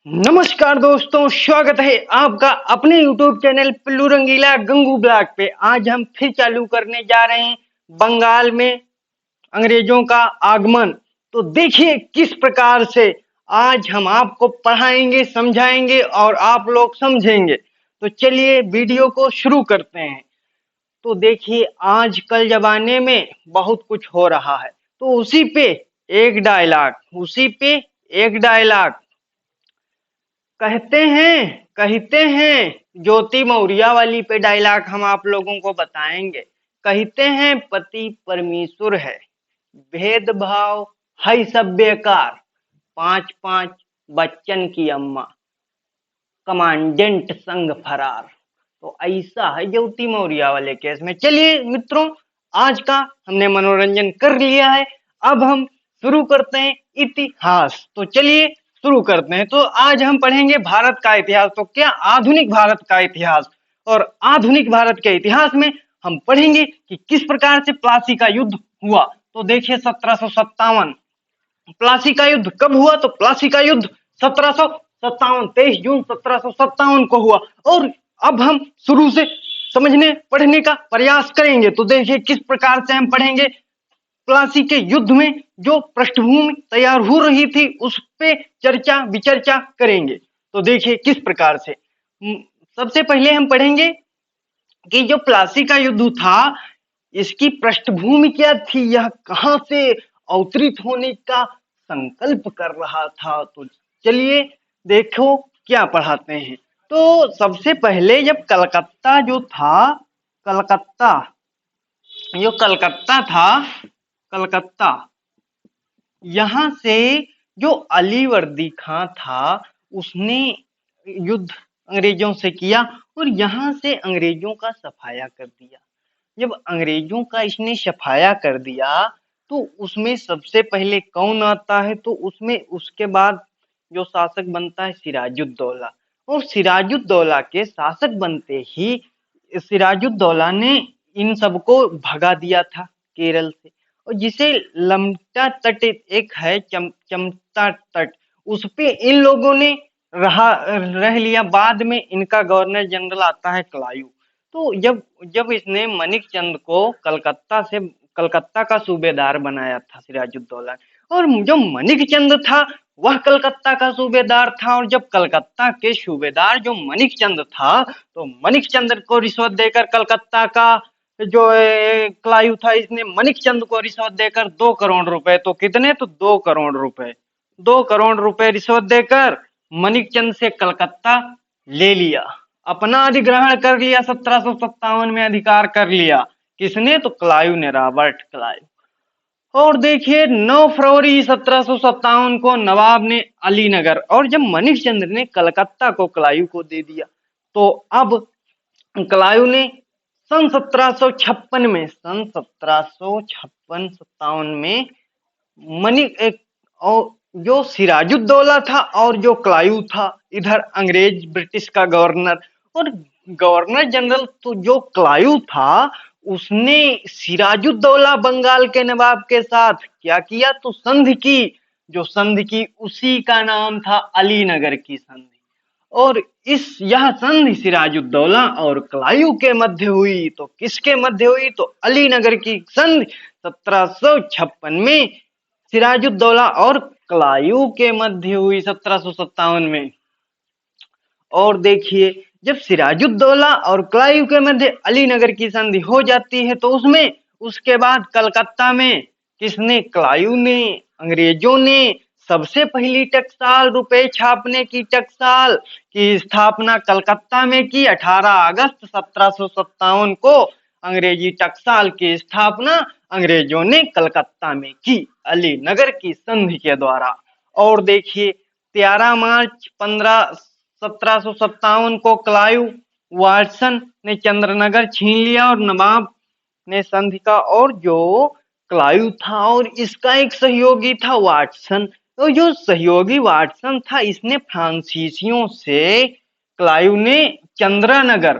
नमस्कार दोस्तों, स्वागत है आपका अपने YouTube चैनल पिल्लू रंगीला गंगू ब्लॉग पे। आज हम फिर चालू करने जा रहे हैं बंगाल में अंग्रेजों का आगमन। तो देखिए किस प्रकार से आज हम आपको पढ़ाएंगे, समझाएंगे और आप लोग समझेंगे। तो चलिए वीडियो को शुरू करते हैं। तो देखिए आजकल जमाने में बहुत कुछ हो रहा है, तो उसी पे एक डायलॉग कहते हैं ज्योति मौर्या वाली पे डायलॉग हम आप लोगों को बताएंगे। कहते हैं पति परमेश्वर है, भेदभाव है सब बेकार, पांच पांच बच्चन की अम्मा, कमांडेंट संग फरार। तो ऐसा है ज्योति मौर्या वाले केस में। चलिए मित्रों, आज का हमने मनोरंजन कर लिया है, अब हम शुरू करते हैं इतिहास। तो चलिए शुरू करते हैं। तो आज हम पढ़ेंगे भारत का इतिहास। तो क्या आधुनिक भारत का इतिहास, और आधुनिक भारत के इतिहास में हम पढ़ेंगे कि किस प्रकार से प्लासी का युद्ध हुआ। तो देखिए 1757 प्लासी का युद्ध कब हुआ। तो प्लासी का युद्ध 1757 23 जून 1757 को हुआ। और अब हम शुरू से समझने पढ़ने का प्रयास करेंगे। तो देखिए किस प्रकार से हम पढ़ेंगे। प्लासी के युद्ध में जो पृष्ठभूमि तैयार हो रही थी उस पे चर्चा विचर्चा करेंगे। तो देखिए किस प्रकार से सबसे पहले हम पढ़ेंगे कि जो प्लासी का युद्ध था इसकी पृष्ठभूमि क्या थी, यह कहां से अवतरित होने का संकल्प कर रहा था। तो चलिए देखो क्या पढ़ाते हैं। तो सबसे पहले जब कलकत्ता यहाँ से जो अली वर्दी खां था उसने युद्ध अंग्रेजों से किया और यहाँ से अंग्रेजों का सफाया कर दिया। जब अंग्रेजों का इसने सफाया कर दिया तो उसमें सबसे पहले कौन आता है। तो उसमें उसके बाद जो शासक बनता है सिराजुद्दौला, और सिराजुद्दौला के शासक बनते ही सिराजुद्दौला ने इन सबको भगा दिया था केरल से। और जिसे लमटा तट एक है, चमता तट, उस पे इन लोगों ने रह लिया। बाद में इनका गवर्नर जनरल आता है क्लाइव। तो जब इसने मनिकचंद को कलकत्ता का सूबेदार बनाया था सिराजुद्दौला, और जो मनिकचंद था वह कलकत्ता का सूबेदार था। और जब कलकत्ता के सूबेदार जो मनिकचंद था तो मनिकचंद को रिश्वत देकर कलकत्ता का जो क्लाइव था इसने मनिकचंद को रिश्वत देकर 2 करोड़ रुपए, तो कितने, तो 2 करोड़ रुपए रिश्वत देकर मनिकचंद से कलकत्ता ले लिया, अपना अधिग्रहण कर लिया। 1757 में अधिकार कर लिया। किसने, तो क्लाइव ने, रॉबर्ट क्लाइव। और देखिए 9 फरवरी 1757 को नवाब ने अलीनगर, और जब मनिकचंद ने कलकत्ता को क्लाइव को दे दिया तो अब क्लाइव ने सन 1756 में जो सिराजुद्दौला था और जो क्लाइव था, इधर अंग्रेज ब्रिटिश का गवर्नर और गवर्नर जनरल, तो जो क्लाइव था उसने सिराजुद्दौला बंगाल के नवाब के साथ क्या किया, तो संधि की। जो संधि की उसी का नाम था अलीनगर की संधि। और यह संधि सिराजुद्दौला और क्लाइव के मध्य हुई। तो किसके मध्य हुई, तो अलीनगर की संधि 1756 में सिराजुद्दौला और क्लाइव के मध्य हुई 1757 में। और देखिए जब सिराजुद्दौला और क्लाइव के मध्य अलीनगर की संधि हो जाती है तो उसके बाद कलकत्ता में किसने, क्लाइव ने, अंग्रेजों ने सबसे पहली टकसाल, रुपए छापने की टकसाल की स्थापना कलकत्ता में की। 18 अगस्त 1757 को अंग्रेजी टकसाल की स्थापना अंग्रेजों ने कलकत्ता में की अलीनगर की संधि के द्वारा। और देखिए 13 मार्च 1757 को क्लाइव वाटसन ने चंद्रनगर छीन लिया और नवाब ने संधि का, और जो क्लाइव था और इसका एक सहयोगी था वाटसन, तो जो सहयोगी वाटसन था इसने फ्रांसीसियों से, क्लाइव ने चंद्रनगर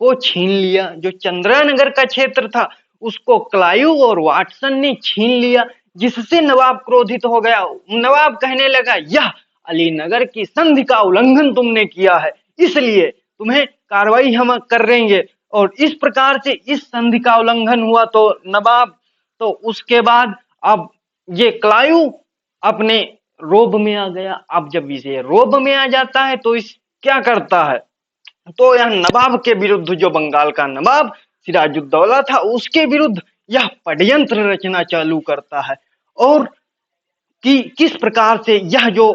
को छीन लिया। जो चंद्रनगर का क्षेत्र था उसको क्लाइव और वाटसन ने छीन लिया, जिससे नवाब क्रोधित हो गया। नवाब कहने लगा यह अलीनगर की संधि का उल्लंघन तुमने किया है, इसलिए तुम्हें कार्रवाई हम करेंगे। और इस प्रकार से इस संधि का उल्लंघन हुआ तो नवाब, तो उसके बाद अब ये क्लाइव अपने रोब में आ गया। अब जब इसे रोब में आ जाता है तो इस क्या करता है, तो यह नवाब के विरुद्ध, जो बंगाल का नवाब सिराजुद्दौला था, उसके विरुद्ध यह षड्यंत्र रचना चालू करता है। और कि किस प्रकार से यह जो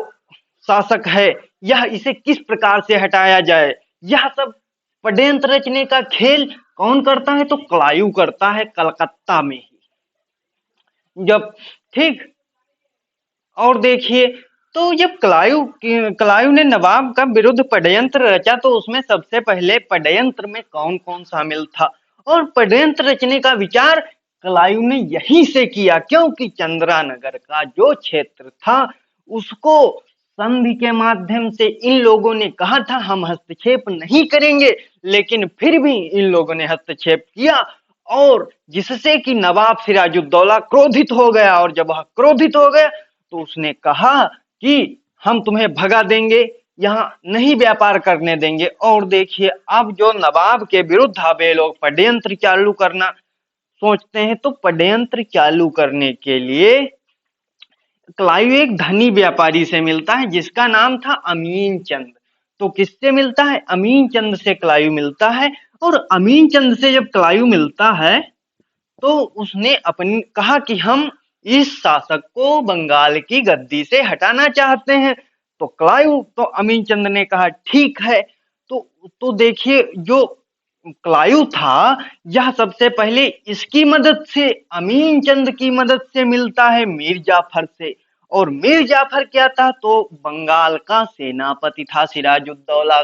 शासक है, यह इसे किस प्रकार से हटाया जाए, यह सब षड्यंत्र रचने का खेल कौन करता है, तो क्लाइव करता है कलकत्ता में ही। जब ठीक, और देखिए, तो जब क्लाइव ने नवाब का विरुद्ध षड्यंत्र रचा तो उसमें सबसे पहले षड्यंत्र में कौन कौन शामिल था, और षड्यंत्र रचने का विचार क्लाइव ने यहीं से किया, क्योंकि चंद्रानगर का जो क्षेत्र था उसको संधि के माध्यम से इन लोगों ने कहा था हम हस्तक्षेप नहीं करेंगे, लेकिन फिर भी इन लोगों ने हस्तक्षेप किया, और जिससे कि नवाब सिराजुद्दौला क्रोधित हो गया। और जब वह क्रोधित हो गया तो उसने कहा कि हम तुम्हें भगा देंगे, यहाँ नहीं व्यापार करने देंगे। और देखिए, अब जो नवाब के विरुद्ध अब ये लोग षड्यंत्र चालू करना सोचते हैं, तो षड्यंत्र चालू करने के लिए क्लाइव एक धनी व्यापारी से मिलता है जिसका नाम था अमीन चंद। तो किससे मिलता है, अमीन चंद से क्लाइव मिलता है। और अमीन चंद से जब क्लाइव मिलता है तो उसने अपनी कहा कि हम इस शासक को बंगाल की गद्दी से हटाना चाहते हैं। तो अमीन चंद ने कहा ठीक है। तो देखिए, जो क्लाइव था यह सबसे पहले इसकी मदद से, अमीन चंद की मदद से मिलता है मीर जाफर से। और मीर जाफर क्या था, तो बंगाल का सेनापति था सिराजुद्दौला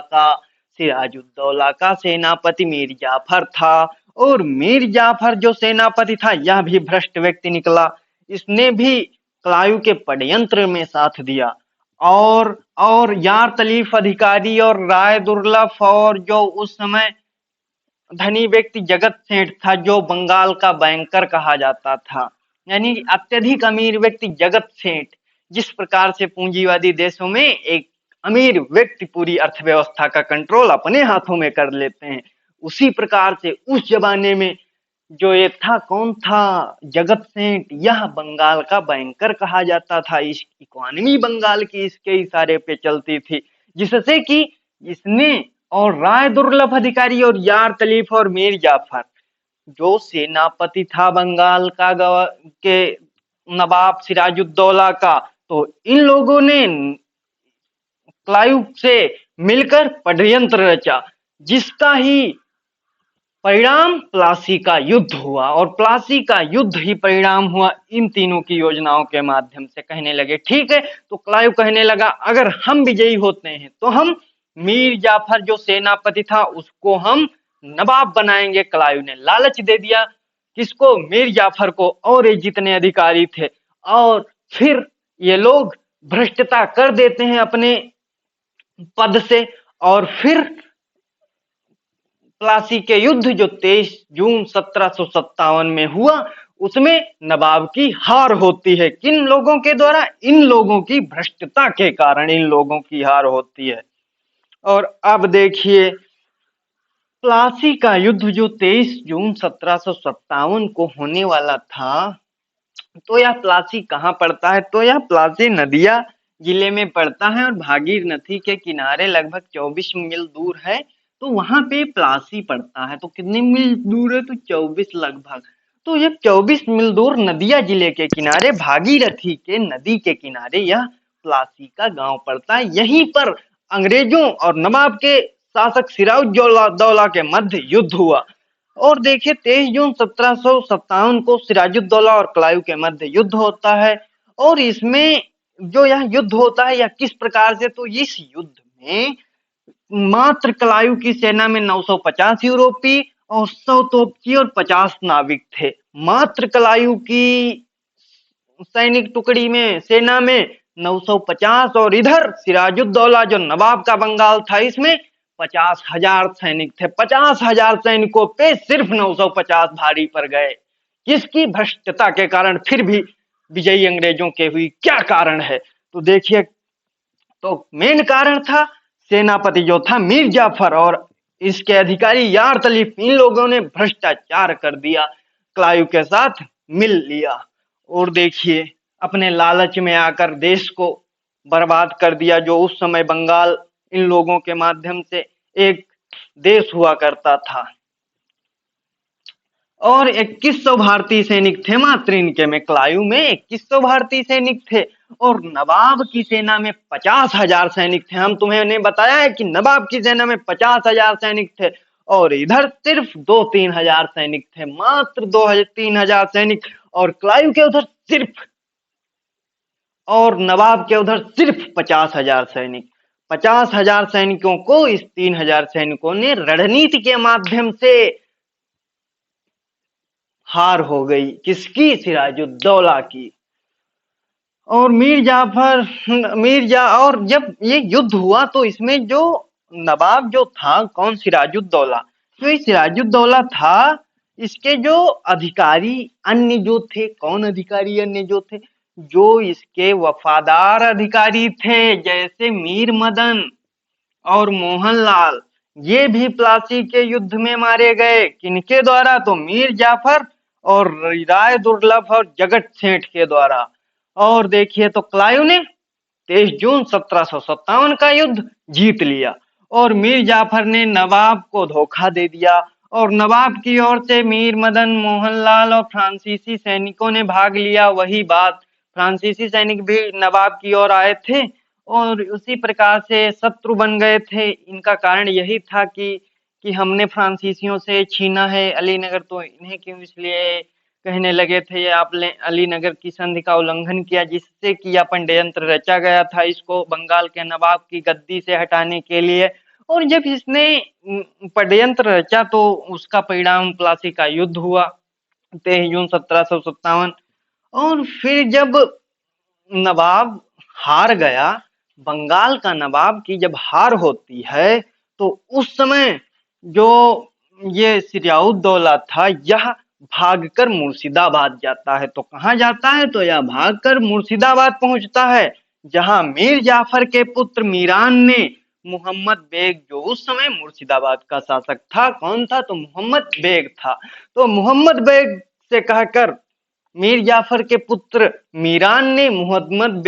का सेनापति मीर जाफर था। और मीर जाफर जो सेनापति था यह भी भ्रष्ट व्यक्ति निकला, इसने भी क्लाइव के षड्यंत्र में साथ दिया। और यार तलीफ अधिकारी और राय दुर्लभ और जो उस समय धनी व्यक्ति जगत सेठ था, जो बंगाल का बैंकर कहा जाता था, यानी अत्यधिक अमीर व्यक्ति जगत सेठ। जिस प्रकार से पूंजीवादी देशों में एक अमीर व्यक्ति पूरी अर्थव्यवस्था का कंट्रोल अपने हाथों में कर लेते हैं, उसी प्रकार से उस जमाने में जो ये था, कौन था, जगत सेठ, यह बंगाल का बैंकर कहा जाता था। इस इकोनॉमी बंगाल की इसके इशारे पे चलती थी, जिससे कि इसने, और राय दुर्लभ अधिकारी और यार तलीफ और मीर जाफर जो सेनापति था बंगाल का के नवाब सिराजुद्दौला का, तो इन लोगों ने क्लाइव से मिलकर षड्यंत्र रचा, जिसका ही परिणाम प्लासी का युद्ध हुआ। और प्लासी का युद्ध ही परिणाम हुआ इन तीनों की योजनाओं के माध्यम से। कहने लगे ठीक है, तो क्लाइव कहने लगा अगर हम विजयी होते हैं तो हम मीर जाफर जो सेनापति था उसको हम नवाब बनाएंगे। क्लाइव ने लालच दे दिया किसको, मीर जाफर को, और ये जितने अधिकारी थे। और फिर ये लोग भ्रष्टता कर देते हैं अपने पद से। और फिर प्लासी के युद्ध जो 23 जून 1757 में हुआ, उसमें नवाब की हार होती है। किन लोगों के द्वारा, इन लोगों की भ्रष्टता के कारण इन लोगों की हार होती है। और अब देखिए, प्लासी का युद्ध जो 23 जून 1757 को होने वाला था, तो यह प्लासी कहाँ पड़ता है, तो यह प्लासी नदिया जिले में पड़ता है और भागीरथी के किनारे लगभग 24 मील दूर है। तो वहां पे प्लासी पड़ता है। तो कितने मील दूर है, तो 24 लगभग। तो ये 24 मील दूर नदिया जिले के किनारे, भागीरथी के नदी के किनारे यह प्लासी का गांव पड़ता है। यहीं पर अंग्रेजों और नवाब के शासक सिराजुद्दौला के मध्य युद्ध हुआ। और देखिए, 23 जून 1757 को सिराजुद्दौला और क्लाइव के मध्य युद्ध होता है। और इसमें जो यह युद्ध होता है, यह किस प्रकार से, तो इस युद्ध में मात्र क्लाइव की सेना में 950 यूरोपी और 100 तोपची और 50 नाविक थे। मात्र क्लाइव की सैनिक टुकड़ी में, सेना में 950, और इधर सिराजुद्दौला जो नवाब का बंगाल था, इसमें 50,000 सैनिक थे। 50,000 सैनिकों पे सिर्फ 950 भारी पड़ गए। किसकी भ्रष्टता के कारण फिर भी विजयी अंग्रेजों के हुई, क्या कारण है, तो देखिए, तो मेन कारण था सेनापति जो था मीर जाफर और इसके अधिकारी यार तलीफ, इन लोगों ने भ्रष्टाचार कर दिया, क्लाइव के साथ मिल लिया और देखिए अपने लालच में आकर देश को बर्बाद कर दिया। जो उस समय बंगाल इन लोगों के माध्यम से एक देश हुआ करता था और 2100 भारतीय सैनिक थे मात्र इनके में, क्लाइव में 2100 भारतीय सैनिक थे और नवाब की सेना में 50,000 सैनिक थे। हम तुम्हें बताया है कि नवाब की सेना में 50,000 सैनिक थे और इधर सिर्फ 2-3 हजार सैनिक थे, मात्र 2-3 हजार सैनिक, और क्लाइव के उधर सिर्फ, और नवाब के उधर सिर्फ 50,000 सैनिक। 50,000 सैनिकों को इस 3,000 सैनिकों ने रणनीति के माध्यम से हार हो गई, किसकी? सिराजुद्दौला की। और और जब ये युद्ध हुआ तो इसमें जो नवाब जो था कौन? सिराजुद्दौला। जो ये सिराजुद्दौला था, इसके जो अधिकारी अन्य जो थे, कौन अधिकारी अन्य जो थे? जो इसके वफादार अधिकारी थे, जैसे मीर मदन और मोहनलाल, ये भी प्लासी के युद्ध में मारे गए। किनके द्वारा? तो मीर जाफर और राय दुर्लभ और जगत सेठ के द्वारा। और देखिए तो क्लाइव ने 23 जून 1757 का युद्ध जीत लिया और मीर जाफर ने नवाब को धोखा दे दिया और नवाब की ओर से मीर मदन, मोहनलाल और फ्रांसीसी सैनिकों ने भाग लिया। वही बात, फ्रांसीसी सैनिक भी नवाब की ओर आए थे और उसी प्रकार से शत्रु बन गए थे। इनका कारण यही था कि हमने फ्रांसीसियों से छीना है अलीनगर, तो इन्हें क्यों? इसलिए कहने लगे थे ये आपने अलीनगर की संधि का उल्लंघन किया, जिससे कि यह षड्यंत्र रचा गया था इसको बंगाल के नवाब की गद्दी से हटाने के लिए। और जब इसने षड्यंत्र रचा तो उसका परिणाम प्लासी का युद्ध हुआ 23 जून 1757। और फिर जब नवाब हार गया, बंगाल का नवाब की जब हार होती है तो उस समय जो ये सिराजुद्दौला था यह भागकर मुर्शिदाबाद जाता है। तो कहाँ जाता है? तो यह भागकर मुर्शिदाबाद पहुंचता है, जहां मीर जाफर के पुत्र मीरान ने मोहम्मद बेग, जो उस समय मुर्शिदाबाद का शासक था, कौन था? तो मोहम्मद बेग था। तो मोहम्मद बेग से कहकर मीर जाफर के पुत्र मीरान ने मोहम्मद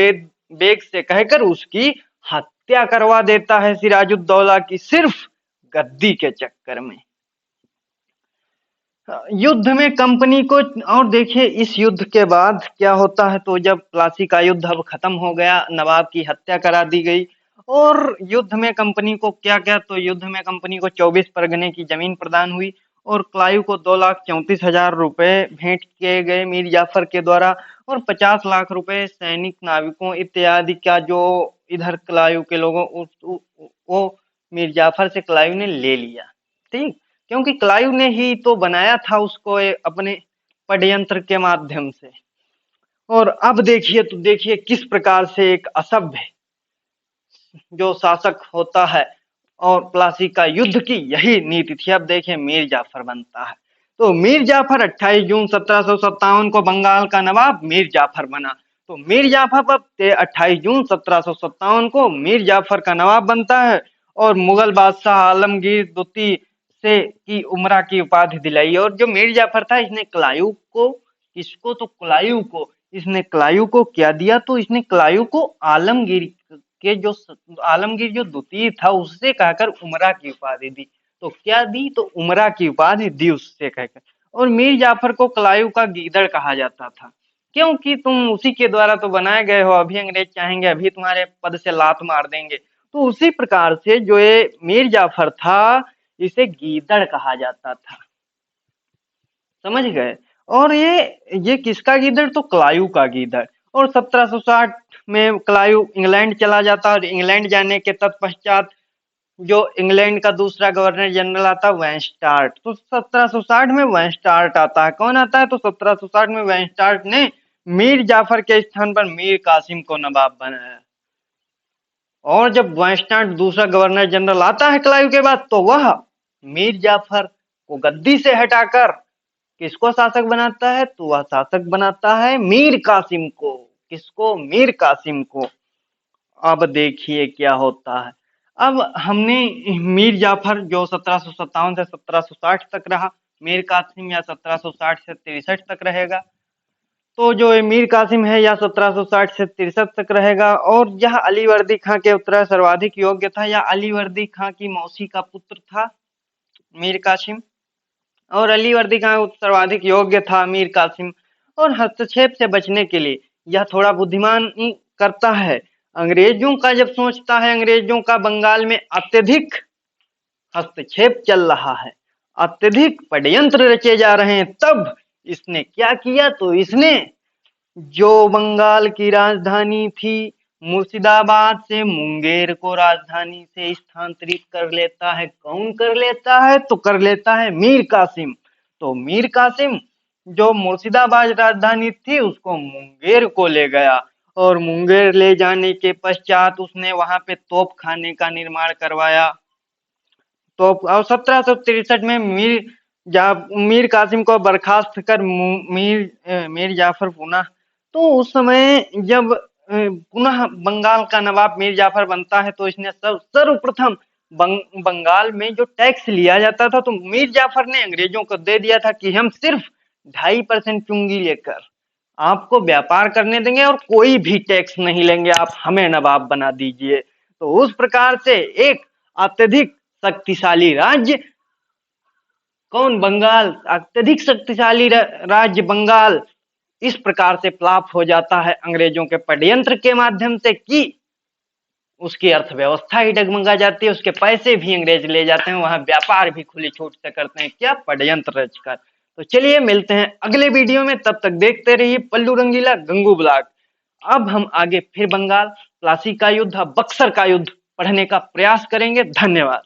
बेग से कहकर उसकी हत्या करवा देता है सिराजुद्दौला की, सिर्फ गद्दी के चक्कर में। युद्ध में कंपनी को, और देखिए इस युद्ध के बाद क्या होता है, तो जब प्लासी का युद्ध अब खत्म हो गया, नवाब की हत्या करा दी गई और युद्ध में कंपनी को क्या क्या, तो युद्ध में कंपनी को 24 परगने की जमीन प्रदान हुई और क्लाइव को 2,34,000 रुपए भेंट किए गए मीर जाफर के द्वारा और 50 लाख रुपए सैनिक, नाविकों इत्यादि का जो इधर क्लाइव के लोगों वो मीर जाफर से क्लाइव ने ले लिया। ठीक, क्योंकि क्लाइव ने ही तो बनाया था उसको अपने षड्यंत्र के माध्यम से। और अब देखिए तो देखिए किस प्रकार से एक असभ्य जो शासक होता है, और प्लासी का युद्ध की यही नीति थी। अब देखिए मीर जाफर बनता है, तो मीर जाफर 28 जून 1757 को बंगाल का नवाब मीर जाफर बना। तो मीर जाफर पर 28 जून 1757 को मीर जाफर का नवाब बनता है और मुगल बादशाह आलमगीर द्वितीय से की उमरा की उपाधि दिलाई। और जो मीर जाफर था, इसने क्लाइव को, किसको? तो क्लाइव को, इसने क्लाइव को क्या दिया? तो इसने क्लाइव को आलमगीर के जो आलमगीर जो द्वितीय था उससे कहकर उमरा की उपाधि दी। तो क्या दी? तो उमरा की उपाधि दी उससे कहकर। और मीर जाफर को क्लाइव का गीदड़ कहा जाता था, क्योंकि तुम उसी के द्वारा तो बनाए गए हो, अभी अंग्रेज चाहेंगे अभी तुम्हारे पद से लात मार देंगे। तो उसी प्रकार से जो ये मीर जाफर था, इसे गीदड़ कहा जाता था, समझ गए। और ये किसका गीदड़? तो क्लाइव का गीदड़। और 1760 में क्लाइव इंग्लैंड चला जाता और इंग्लैंड जाने के तत्पश्चात जो इंग्लैंड का दूसरा गवर्नर जनरल आता वेनस्टार्ट। तो 1760 में वेनस्टार्ट आता है। कौन आता है? तो 1760 में वेनस्टार्ट ने मीर जाफर के स्थान पर मीर कासिम को नवाब बनाया। और जब वेनस्टार्ट दूसरा गवर्नर जनरल आता है क्लाइव के बाद, तो वह मीर जाफर को गद्दी से हटाकर किसको शासक बनाता है? तो वह शासक बनाता है मीर कासिम को। किसको? मीर कासिम को। अब देखिए क्या होता है। अब हमने मीर जाफर जो 1757 से 1760 तक रहा, मीर कासिम या 1760 से 63 तक रहेगा। तो जो ये मीर कासिम है या 1760 से 63 तक रहेगा, और यह अली वर्दी खां के उत्तरा सर्वाधिक योग्य था। या अली वर्दी खां की मौसी का पुत्र था मीर कासिम, और अली वर्दी खां सर्वाधिक योग्य था मीर कासिम। और हस्तक्षेप से बचने के लिए यह थोड़ा बुद्धिमानी करता है। अंग्रेजों का जब सोचता है, अंग्रेजों का बंगाल में अत्यधिक हस्तक्षेप चल रहा है, अत्यधिक षड्यंत्र रचे जा रहे हैं, तब इसने क्या किया, तो इसने जो बंगाल की राजधानी थी मुर्शिदाबाद से मुंगेर को राजधानी से स्थानांतरित कर लेता है। कौन कर लेता है, तो कर लेता है मीर कासिम। तो मीर कासिम जो मुर्शिदाबाद राजधानी थी उसको मुंगेर को ले गया, और मुंगेर ले जाने के पश्चात उसने वहां पे तोप खाने का निर्माण करवाया। तो और 1763 में मीर कासिम को बर्खास्त कर मीर जाफर पुनः, तो उस समय जब पुनः बंगाल का नवाब मीर जाफर बनता है, तो इसने सर्वप्रथम बंगाल में जो टैक्स लिया जाता था, तो मीर जाफर ने अंग्रेजों को दे दिया था कि हम सिर्फ 2.5% चुंगी लेकर आपको व्यापार करने देंगे और कोई भी टैक्स नहीं लेंगे, आप हमें नवाब बना दीजिए। तो उस प्रकार से एक अत्यधिक शक्तिशाली राज्य कौन, बंगाल, अत्यधिक शक्तिशाली राज्य बंगाल इस प्रकार से प्लाप हो जाता है अंग्रेजों के षड्यंत्र के माध्यम से, कि उसकी अर्थव्यवस्था ही डगमगा जाती है, उसके पैसे भी अंग्रेज ले जाते हैं, वहां व्यापार भी खुली छूट से करते हैं, क्या, षड्यंत्र रचकर। तो चलिए मिलते हैं अगले वीडियो में, तब तक देखते रहिए पल्लू रंगीला गंगू ब्लॉग। अब हम आगे फिर बंगाल, प्लासी का युद्ध, बक्सर का युद्ध पढ़ने का प्रयास करेंगे। धन्यवाद।